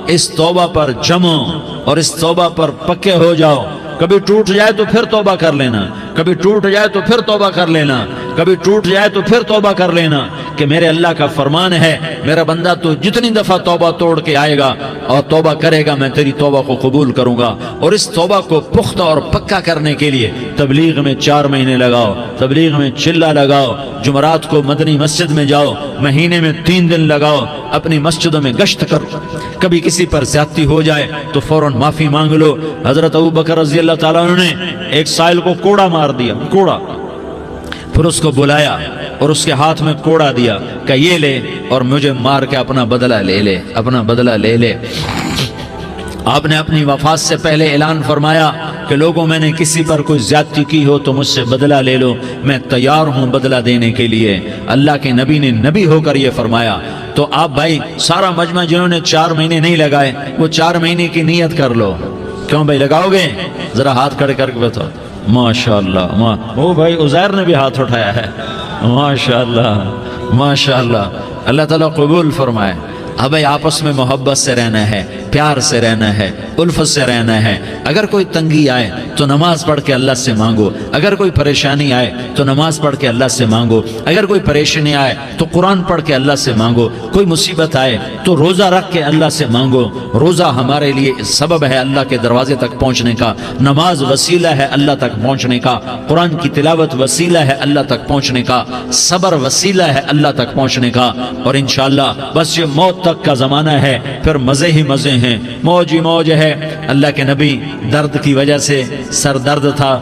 اس توبہ پر جمو اور اس توبہ پر پکے ہو جاؤ۔ کبھی ٹوٹ جائے تو پھر توبہ کر لینا، کبھی ٹوٹ جائے تو پھر توبہ کر لینا، کبھی ٹوٹ جائے تو پھر توبہ کر لینا، کہ میرے اللہ کا فرمان ہے، میرا بندہ تو جتنی دفعہ توبہ توڑ کے آئے گا اور توبہ کرے گا، میں تیری توبہ کو قبول کروں گا۔ اور اس توبہ کو پختہ اور پکا کرنے کے لیے تبلیغ میں 4 مہینے لگاؤ، تبلیغ میں چلہ لگاؤ، جمعرات کو مدنی مسجد میں جاؤ، مہینے میں 3 دن لگاؤ، اپنی مسجدوں میں گشت کرو، کبھی کسی پر زیادتی ہو جائے تو فوراً معافی مانگ لو۔ حضرت ابوبکر رضی اللہ تعالیٰ عنہ نے ایک سائل کو کوڑا مار دیا، کوڑا، پھر اس کو بلایا اور اس کے ہاتھ میں کوڑا دیا کہ یہ لے اور مجھے مار کے اپنا بدلہ لے لے، اپنا بدلہ لے لے۔ آپ نے اپنی وفات سے پہلے اعلان فرمایا کہ لوگوں میں نے کسی پر کوئی زیادتی کی ہو تو مجھ سے بدلہ لے لو، میں تیار ہوں بدلہ دینے کے لیے۔ اللہ کے نبی نے نبی ہو کر یہ فرمایا۔ تو آپ بھائی سارا مجمع جنہوں نے 4 مہینے نہیں لگائے، وہ 4 مہینے کی نیت کر لو۔ کیوں بھائی لگاؤ گے؟ ذرا ہاتھ کھڑے کر کے بتاؤ۔ ماشاءاللہ، وہ بھائی عزیر نے بھی ہاتھ اٹھایا ہے، ماشاءاللہ ماشاءاللہ، اللہ تعالیٰ قبول فرمائے۔ اب بھائی آپس میں محبت سے رہنا ہے، پیار سے رہنا ہے، الفت سے رہنا ہے۔ اگر کوئی تنگی آئے تو نماز پڑھ کے اللہ سے مانگو، اگر کوئی پریشانی آئے تو نماز پڑھ کے اللہ سے مانگو، اگر کوئی پریشانی آئے تو قرآن پڑھ کے اللہ سے مانگو، کوئی مصیبت آئے تو روزہ رکھ کے اللہ سے مانگو۔ روزہ ہمارے لیے سبب ہے اللہ کے دروازے تک پہنچنے کا، نماز وسیلہ ہے اللہ تک پہنچنے کا، قرآن کی تلاوت وسیلہ ہے اللہ تک پہنچنے کا، صبر وسیلہ ہے اللہ تک پہنچنے کا۔ اور انشاءاللہ بس یہ موت تک کا زمانہ ہے، پھر مزے ہی مزے ہیں، موج ہی موج ہے۔ اللہ کے نبی درد کی وجہ سے سر درد تھا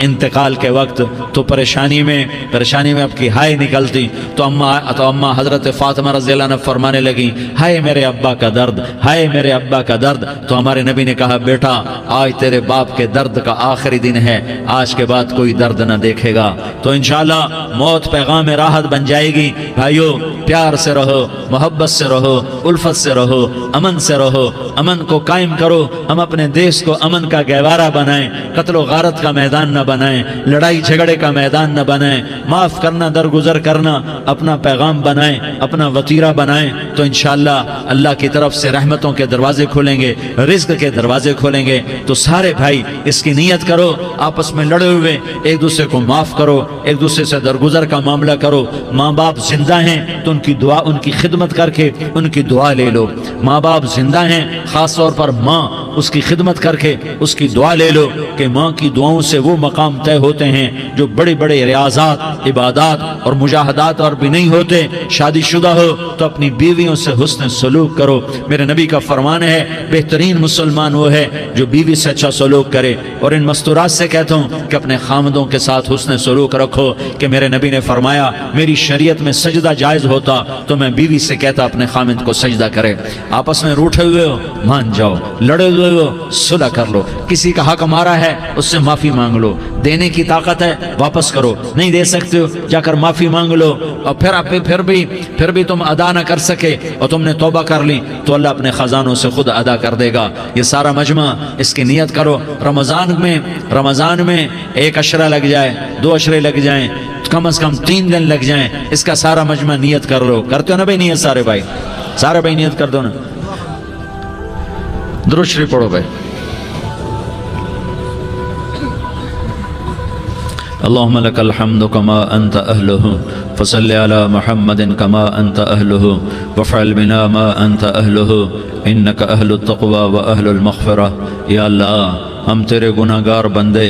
انتقال کے وقت، تو پریشانی میں اب کی ہائے نکلتی، تو اماں حضرت فاطمہ رضی اللہ عنہ فرمانے لگی، ہائے میرے ابا کا درد، ہائے میرے ابا کا درد۔ تو ہمارے نبی نے کہا، بیٹا آج تیرے باپ کے درد کا آخری دن ہے، آج کے بعد کوئی درد نہ دیکھے گا۔ تو انشاءاللہ موت پیغام راحت بن جائے گی۔ بھائیو پیار سے رہو، محبت سے رہو، الفت سے رہو، امن سے رہو، امن کو قائم کرو۔ ہم اپنے دیش کو امن کا گہوارہ بنائیں، قتل و غارت کا میدان نہ بنائیں، لڑائی جھگڑے کا میدان نہ بنائیں، معاف کرنا درگزر کرنا اپنا پیغام بنائیں، اپنا وطیرہ بنائیں۔ تو انشاءاللہ اللہ کی طرف سے رحمتوں کے دروازے کھولیں گے، رزق کے دروازے کھولیں گے۔ تو سارے بھائی اس کی نیت کرو، آپس میں لڑے ہوئے ایک دوسرے کو معاف کرو، ایک دوسرے سے درگزر کا معاملہ کرو۔ ماں باپ زندہ ہیں تو ان کی دعا، ان کی خدمت کر کے ان کی دعا لے لو۔ ماں باپ زندہ ہیں، خاص طور پر ماں، اس کی خدمت کر کے اس کی دعا لے لو، کہ ماں کی دعاؤں سے وہ مقام طے ہوتے ہیں جو بڑے بڑے ریاضات، عبادات اور مجاہدات اور بھی نہیں ہوتے۔ شادی شدہ ہو تو اپنی بیویوں سے حسن سلوک کرو۔ میرے نبی کا فرمان ہے، بہترین مسلمان وہ ہے جو بیوی سے اچھا سلوک کرے۔ اور ان مستورات سے کہتا ہوں کہ اپنے خامدوں کے ساتھ حسن سلوک رکھو، کہ میرے نبی نے فرمایا، میری شریعت میں سجدہ جائز ہوتا تو میں بیوی سے کہتا اپنے خامد کو سجدہ کرے۔ آپس میں روٹھے ہوئے ہو مان جاؤ، لڑے ہوئے ہو صلح کر لو، کسی کا حق ہمارا ہے اس سے معافی مانگ لو، دینے کی طاقت ہے واپس کرو، نہیں دے سکتے ہو جا کر معافی مانگ لو۔ اور پھر بھی تم ادا نہ کر سکے اور تم نے توبہ کر لی تو اللہ اپنے خزانوں سے خود ادا کر دے گا۔ یہ سارا مجمع اس کی نیت کرو۔ رمضان میں 1 عشرہ لگ جائے، 2 عشرے لگ جائیں، کم از کم 3 دن لگ جائیں، اس کا سارا مجمع نیت کر لو۔ کرتے ہو نا بھائی نیت؟ سارے بھائی نیت کر دو نا۔ درود شریف پڑھو بھائی۔ اللهم لك الحمد كما أنت أهله فصل على محمد كما أنت أهله وافعل بنا ما أنت أهله إنك أهل التقوى وأهل المغفرة. یا اللہ ہم تیرے گناہگار بندے،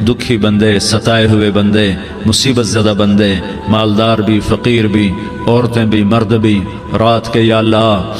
دکھی بندے، ستائے ہوئے بندے، مصیبت زدہ بندے، مالدار بھی، فقیر بھی، عورتیں بھی، مرد بھی، رات کے یا اللہ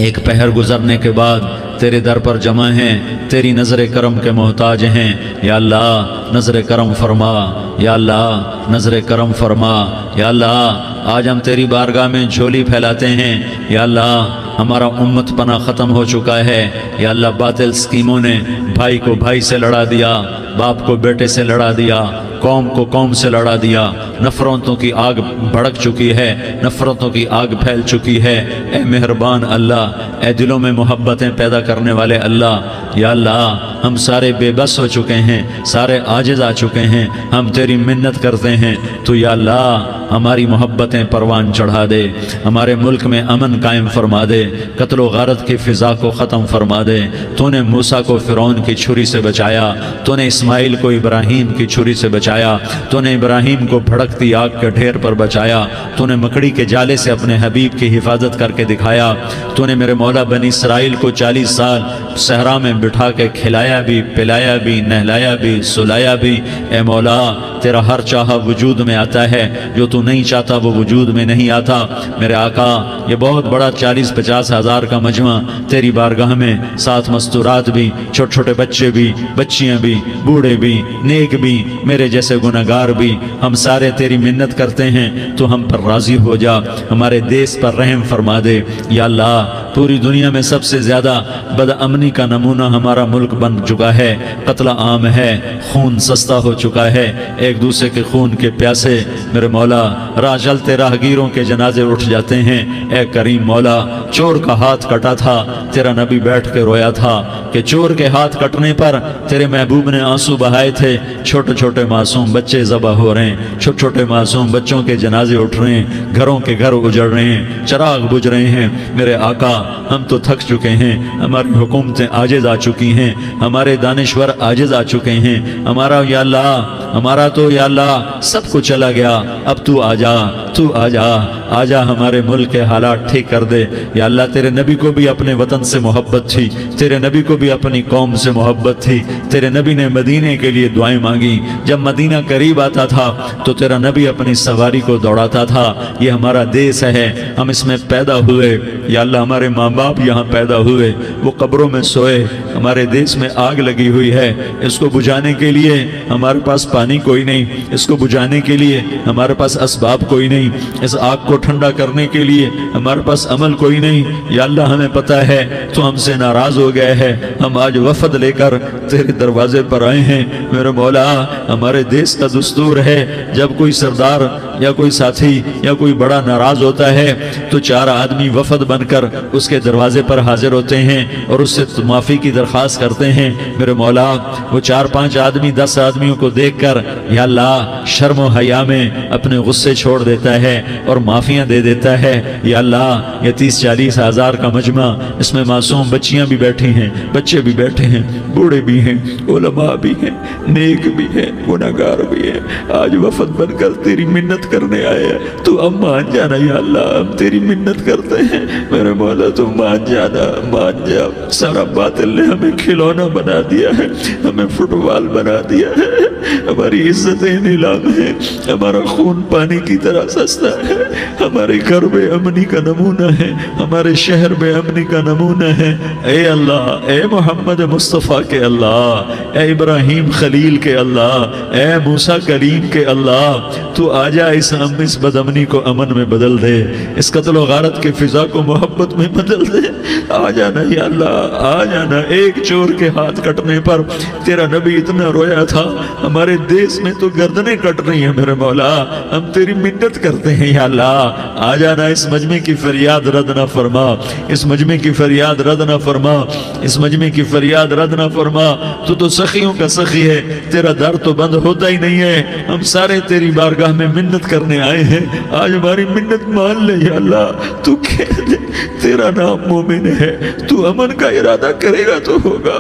ایک پہر گزرنے کے بعد تیرے در پر جمع ہیں، تیری نظر کرم کے محتاج ہیں. یا اللہ نظر کرم فرما، یا اللہ نظر کرم فرما. یا اللہ آج ہم تیری بارگاہ میں جھولی پھیلاتے ہیں. یا اللہ ہمارا امت پناہ ختم ہو چکا ہے. یا اللہ باطل سکیموں نے بھائی کو بھائی سے لڑا دیا، باپ کو بیٹے سے لڑا دیا، قوم کو قوم سے لڑا دیا. نفرتوں کی آگ بھڑک چکی ہے، نفرتوں کی آگ پھیل چکی ہے. اے مہربان اللہ، اے دلوں میں محبتیں پیدا کرنے والے اللہ. یا اللہ ہم سارے بے بس ہو چکے ہیں، سارے عاجز آ چکے ہیں، ہم تیری منت کرتے ہیں. تو یا اللہ ہماری محبتیں پروان چڑھا دے، ہمارے ملک میں امن قائم فرما دے، قتل و غارت کی فضا کو ختم فرما دے. تو نے موسیٰ کو فرعون کی چھری سے بچایا، تو نے اسماعیل کو ابراہیم کی چھری سے بچایا، تو نے ابراہیم کو بھڑکتی آگ کے ڈھیر پر بچایا، تو نے مکڑی کے جالے سے اپنے حبیب کی حفاظت کر کے دکھایا. تو نے میرے مولا بنی اسرائیل کو 40 سال صحرا میں بٹھا کے کھلایا بھی، پلایا بھی، نہلایا بھی، سلایا بھی. اے مولا تیرا ہر چاہا وجود میں آتا ہے، جو تو نہیں چاہتا وہ وجود میں نہیں آتا. میرے آقا یہ بہت بڑا 40-50 ہزار کا مجمع تیری بارگاہ میں، ساتھ مستورات بھی، چھوٹے چھوٹے بچے بھی، بچیاں بھی، بوڑھے بھی، نیک بھی، میرے جیسے گناہگار بھی، ہم سارے تیری منت کرتے ہیں تو ہم پر راضی ہو جا، ہمارے دیس پر رحم فرما دے. یا اللہ پوری دنیا میں سب سے زیادہ بد امنی کا نمونہ ہمارا ملک بن چکا ہے، قتل عام ہے، خون سستا ہو چکا ہے، ایک دوسرے کے خون کے پیاسے. میرے مولا راہ چلتے راہگیروں کے جنازے اٹھ جاتے ہیں. اے کریم مولا چور کا ہاتھ کٹا تھا، تیرا نبی بیٹھ کے رویا تھا کہ چور کے ہاتھ کٹنے پر تیرے محبوب نے آنسو بہائے تھے. چھوٹے چھوٹے معصوم بچے ذبح ہو رہے ہیں، چھوٹے چھوٹے معصوم بچوں کے جنازے اٹھ رہے ہیں، گھروں کے گھر اجڑ رہے ہیں، چراغ بجھ رہے ہیں. میرے آقا ہم تو تھک چکے ہیں، ہماری حکومتیں عاجز آ چکی ہیں، ہمارے دانشور عاجز آ چکے ہیں. ہمارا یا اللہ ہمارا تو یا اللہ سب کچھ چلا گیا. اب تو آ جا، تو آ جا، آ جا ہمارے ملک کے حالات ٹھیک کر دے. یا اللہ تیرے نبی کو بھی اپنے وطن سے محبت تھی، تیرے نبی کو بھی اپنی قوم سے محبت تھی. تیرے نبی نے مدینے کے لیے دعائیں مانگی. جب مدینہ قریب آتا تھا تو تیرا نبی اپنی سواری کو دوڑاتا تھا. یہ ہمارا دیس ہے، ہم اس میں پیدا ہوئے. یا اللہ ہمارے ماں باپ یہاں پیدا ہوئے، وہ قبروں میں سوئے. ہمارے دیس میں آگ لگی ہوئی ہے، اس کو بجھانے کے لیے ہمارے پاس پانی کوئی نہیں، اس کو بجھانے کے لیے ہمارے پاس اسباب کوئی نہیں، اس آگ کو ٹھنڈا کرنے کے لیے ہمارے پاس عمل کوئی نہیں. یا اللہ ہمیں پتہ ہے تو ہم سے ناراض ہو گئے ہے، ہم آج وفد لے کر تیرے دروازے پر آئے ہیں. میرے مولا ہمارے دیس کا دستور ہے جب کوئی سردار یا کوئی ساتھی یا کوئی بڑا ناراض ہوتا ہے تو 4 آدمی وفد بن کر اس کے دروازے پر حاضر ہوتے ہیں اور اس سے معافی کی درخواست کرتے ہیں. میرے مولا وہ 4-5 آدمی 10 آدمیوں کو دیکھ کر یا اللہ شرم و حیا میں اپنے غصے چھوڑ دیتا ہے اور معافیاں دے دیتا ہے. یا اللہ یہ 30-40 ہزار کا مجمع، اس میں معصوم بچیاں بھی بیٹھی ہیں، بچے بھی بیٹھے ہیں، بوڑھے بھی ہیں، علماء بھی ہیں، نیک بھی ہیں، گناہگار بھی ہیں. آج وفد بن کر تیری منت کرنے آئے ہیں، تو اب مان جانا. یا اللہ ہم تیری منت کرتے ہیں، میرے مولا تو مان جانا، مان جا. سارا باطل نے ہمیں کھلونا بنا دیا ہے، ہمیں فٹ بال بنا دیا ہے، ہماری عزتیں نیلام ہیں، ہمارا خون پانی کی طرح سستا ہے. ہمارے گھر بے امنی کا نمونہ ہے، ہمارے شہر بے امنی کا نمونہ ہے. اے اللہ، اے محمد مصطفیٰ کے اللہ، اے ابراہیم خلیل کے اللہ، اے موسیٰ کریم کے اللہ، تو آ جا اس بد امنی کو امن میں بدل دے، اس قتل و غارت کے فضا کو محبت میں بدل دے. آ جانا یا اللہ، آ جانا. ایک چور کے ہاتھ کٹنے پر تیرا نبی اتنا رویا تھا، ہمارے دیس میں تو گردنیں کٹ رہی ہیں. میرے مولا ہم تیری منت کرتے ہیں. یا اللہ آ جانا، اس مجمع کی فریاد رد نہ فرما، اس مجمع کی فریاد رد نہ فرما، اس مجمع کی فریاد رد نہ فرما. تو سخیوں کا سخی ہے، تیرا در تو بند ہوتا ہی نہیں ہے. ہم سارے تیری بارگاہ میں منت کرنے آئے ہیں، آج ہماری منت مان لے. یا اللہ تو کہہ دے تیرا نام مومن ہے، تو امن کا ارادہ کرے گا تو ہوگا.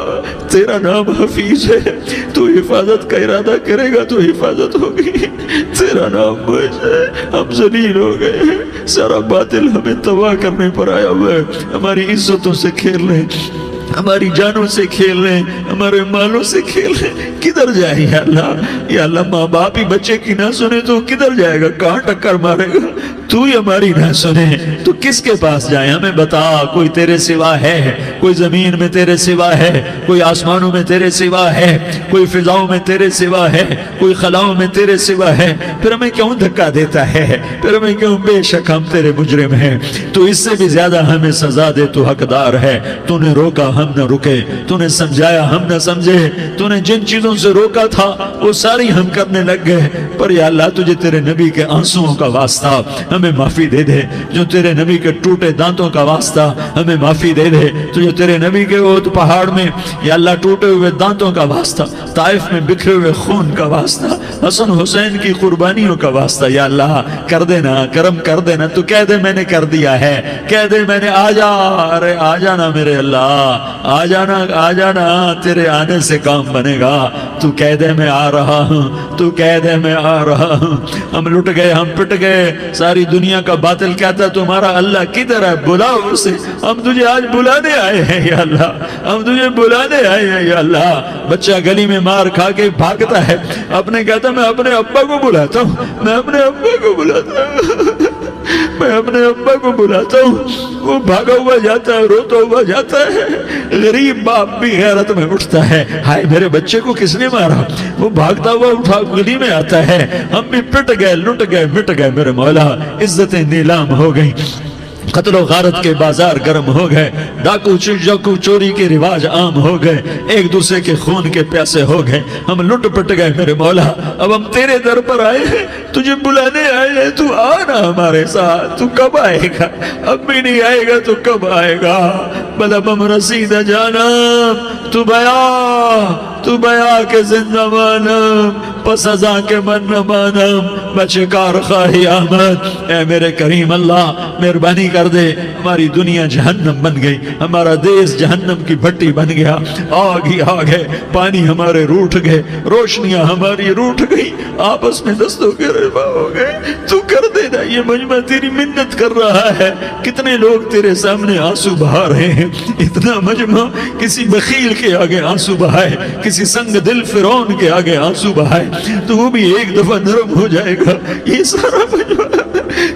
تیرا نام حفیظ ہے، تو حفاظت کا ارادہ ارادہ کرے گا تو حفاظت ہوگی. تیرا نام مجھ ہے. ہم ذلیل ہو گئے ہیں, سارا باطل ہمیں تباہ کرنے پر آیا ہوا ہے. ہماری عزتوں سے کھیل رہے ہیں, ہماری جانوں سے کھیل رہے ہیں, ہمارے مالوں سے کھیل رہے ہیں. کدھر جائے یا اللہ؟ یا اللہ ماں باپ ہی بچے کی نہ سنے تو کدھر جائے گا؟ کہاں ٹکر مارے گا؟ تو ہی ہماری نہ سنے تو کس کے پاس جائیں؟ ہمیں بتا. کوئی تیرے سوا ہے؟ کوئی زمین میں تیرے سوا ہے؟ کوئی آسمانوں میں تیرے سوا ہے؟ کوئی فضاؤں میں تیرے سوا ہے؟ کوئی خلاؤں میں تیرے سوا ہے؟ پھر ہمیں کیوں دھکا دیتا ہے؟ پھر ہمیں کیوں؟ بے شک ہم تیرے مجرم ہیں. تو اس سے بھی زیادہ ہمیں سزا دے, تو حقدار ہے. تو نے روکا ہم نہ رکے, تو نے سمجھایا ہم نہ سمجھے, تو نے جن چیزوں سے روکا تھا وہ ساری ہم کرنے لگ گئے. پر یا اللہ تجھے تیرے نبی کے آنسوؤں کا واسطہ ہمیں معافی دے دے. جو تیرے نبی کے ٹوٹے دانتوں کا واسطہ ہمیں معافی دے دے. تجھے تیرے نبی کے احد پہاڑ میں یا اللہ ٹوٹے ہوئے دانتوں کا واسطہ, طائف میں بکھرے ہوئے خون کا واسطہ, حسن حسین کی قربانیوں کا واسطہ یا اللہ کر دینا, کرم کر دینا. تو کہہ دے میں نے کر دیا ہے, کہہ دے میں نے. آ جا, ارے آ جانا میرے اللہ, آ جانا, آ جانا. تیرے آنے سے کام بنے گا. تو کہہ دے میں آ رہا ہوں, تو کہہ دے میں آ رہا ہوں. ہم لٹ گئے, ہم پٹ گئے. ساری دنیا کا باطل کہتا تمہارا اللہ کدھر ہے؟ بلاؤ اسے. ہم تجھے آج بلانے آئے ہیں یا اللہ, ہم تجھے بلانے آئے ہیں یا اللہ. بچہ گلی میں مار کھا کے بھاگتا ہے, اپنے کہتا میں اپنے ابا کو بلاتا ہوں, میں اپنے ابا کو بلاتا ہوں, میں اپنے ابا کو بلاتا ہوں. وہ بھاگا ہوا جاتا ہے, روتا ہوا جاتا ہے. غریب باپ بھی غیرت میں اٹھتا ہے, ہائے میرے بچے کو کس نے مارا؟ وہ بھاگتا ہوا اٹھا گلی میں آتا ہے. ہم بھی پٹ گئے, لٹ گئے, مٹ گئے میرے مولا. عزتیں نیلام ہو گئی, قتل و غارت کے بازار گرم ہو گئے, ڈاکو چوری کے رواج عام ہو گئے, ایک دوسرے کے خون کے پیاسے ہو گئے. ہم لٹ پٹ گئے میرے مولا. اب ہم تیرے در پر آئے ہیں, تجھے بلانے آئے ہیں. تو آنا ہمارے ساتھ. تو کب آئے گا؟ اب بھی نہیں آئے گا تو کب آئے گا؟ بلبم رسید جانم, تو بیا کے زندہ مانم, پس ازاں کے من نہ مانم, بچکار خواہی آمد. اے میرے کریم اللہ مہربانی کر دے. ہماری دنیا جہنم بن گئی, ہمارا دیس جہنم کی بھٹی بن گیا. آگ ہی آگ ہے, پانی ہمارے روٹھ گئے, روشنیاں ہماری روٹھ گئی, آپس میں دستوں کے رفا ہو گئے. تو کر دینا. یہ مجمع تیری منت کر رہا ہے. کتنے لوگ تیرے سامنے آنسو بہا رہے ہیں. اتنا مجمع کسی بخیل کے آگے آنسو بہائے, کسی سنگ دل فرعون کے آگے آنسو بہائے تو وہ بھی ایک دفعہ نرم ہو جائے گا. یہ سارا مجمع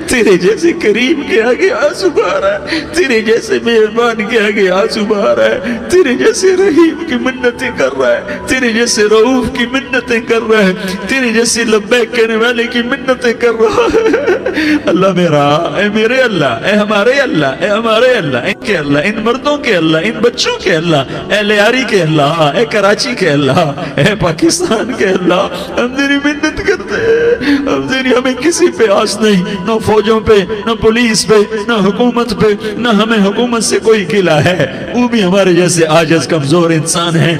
تیرے جیسے کریم کے آگے آنسو بہا رہا ہے, تیرے جیسے مہربان کے آگے آنسو بہا رہا ہے, تیرے جیسے رحیم کی منتیں کر رہا ہے, تیرے جیسے رؤوف کی منتیں کر رہا ہے, تیرے جیسے لبیک کہنے والے کی منتیں کر رہا ہے. اللہ میرا, اے میرے اللہ, اے ہمارے اللہ, اے ہمارے اللہ, ان کے اللہ, ان مردوں کے اللہ, ان بچوں کے اللہ, اے لیاری کے اللہ, اے کراچی کے اللہ, اے پاکستان کے اللہ, ہم تیری منت کرتے ہیں. ہم تیری, ہمیں کسی پہ آس نہیں, نہ فوجوں پہ, نہ پولیس پہ, نہ حکومت پہ, نہ ہمیں حکومت سے کوئی گلہ ہے. وہ بھی ہمارے جیسے عاجز کمزور انسان ہیں,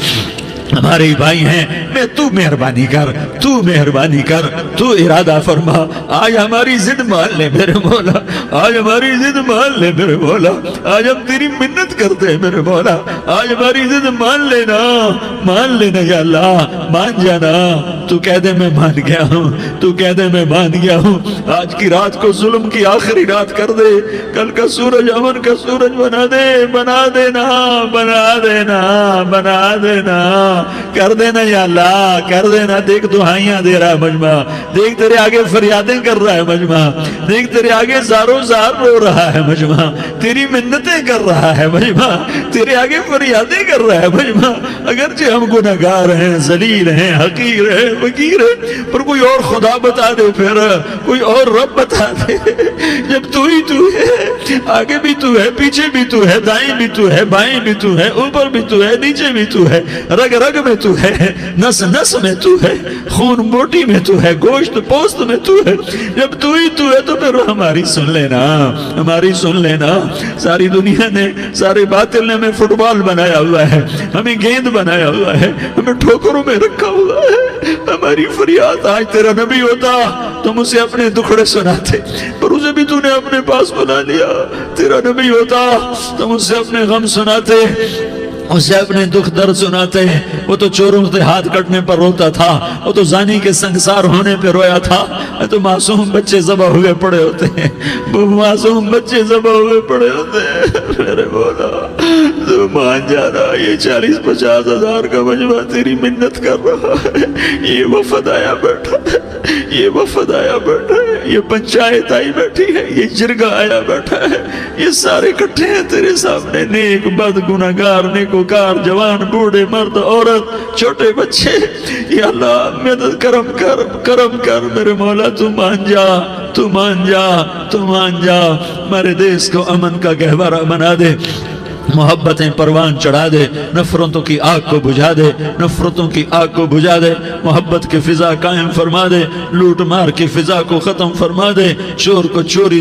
ہمارے بھائی ہیں. میں تو مہربانی کر, تو مہربانی کر, تو ارادہ فرما. آج ہماری ضد مان لے میرے مولا, آج ہماری ضد مان لے میرے مولا. آج ہم تیری منت کرتے ہیں میرے مولا, آج ہماری ضد مان لینا, مان لینا یا اللہ, مان جانا. تو کہہ دے میں مان گیا ہوں, تو کہہ دے میں مان گیا ہوں. آج کی رات کو ظلم کی آخری رات کر دے, کل کا سورج امن کا سورج بنا دے, بنا دینا, بنا دینا, بنا دینا, کر دینا یا اللہ, کر دینا. دیکھ دعائیاں دے رہا ہے مجمع, دیکھ تیرے آگے فریادیں کر رہا ہے مجمع, دیکھ تیرے آگے زارو زار رو رہا ہے مجمع, تیری منتیں کر رہا ہے مجمع, تیرے آگے فریادیں کر رہا ہے مجمع. اگرچہ ہم گنہگار ہیں, ذلیل ہیں, حقیر ہیں, فقیر ہیں, پر کوئی اور خدا بتا دے, پھر کوئی اور رب بتا دے. جب تو ہی تو ہے, آگے بھی تو ہے, پیچھے بھی تو ہے, دائیں بھی تو ہے, بائیں بھی تو ہے, اوپر بھی تو ہے, نیچے بھی تو ہے, رگ رگ میں تو ہے, نس نس میں تو ہے, خون بوٹی میں تو ہے, گوشت پوست میں تو ہے. جب تو ہی تو ہے تو پھر ہماری سن لینا, ہماری سن لینا. ساری دنیا نے, سارے باطل نے ہمیں فٹ بال بنایا ہوا ہے, ہمیں گیند بنایا ہوا ہے, ہمیں ٹھوکروں میں رکھا ہوا ہے. ہماری فریاد, آج تیرا نبی ہوتا تم اسے اپنے دکھڑے سناتے, پر اسے بھی تو نے اپنے پاس بنا لیا. تیرا نبی ہوتا تم اسے اپنے غم سناتے, اسے اپنے دکھ درد سناتے ہیں. وہ تو چوروں سے ہاتھ کٹنے پر روتا تھا, وہ تو زانی کے سنگسار ہونے پہ رویا تھا. تو معصوم بچے ذبح ہوئے پڑے ہوتے ہیں, وہ معصوم بچے ذبح ہوئے پڑے ہوتے ہیں. میرے مولا تو مان جانا, یہ 40-50 ہزار کا مجمع تیری منت کر رہا ہے. یہ وفد آیا بیٹھا ہے, یہ وفد آیا بیٹھا ہے, یہ پنچایت آئی بیٹھی ہے, یہ جرگہ آیا بیٹھا ہے, یہ سارے کٹھے ہیں تیرے سامنے, نیک بد گناہگار نیکوکار, جوان بوڑھے مرد عورت چھوٹے بچے. یا اللہ مدد کرم کر, کرم کر میرے مولا, تو مان جا, تو مان جا, تو مان جا. ہمارے دیس کو امن کا گہوارہ بنا دے, محبتیں پروان چڑھا دے, نفرتوں کی آگ کو بجھا دے, نفرتوں کی آگ کو بجھا دے, محبت کی فضا قائم فرما دے, لوٹ مار کی فضا کو ختم فرما دے, چور کو چوری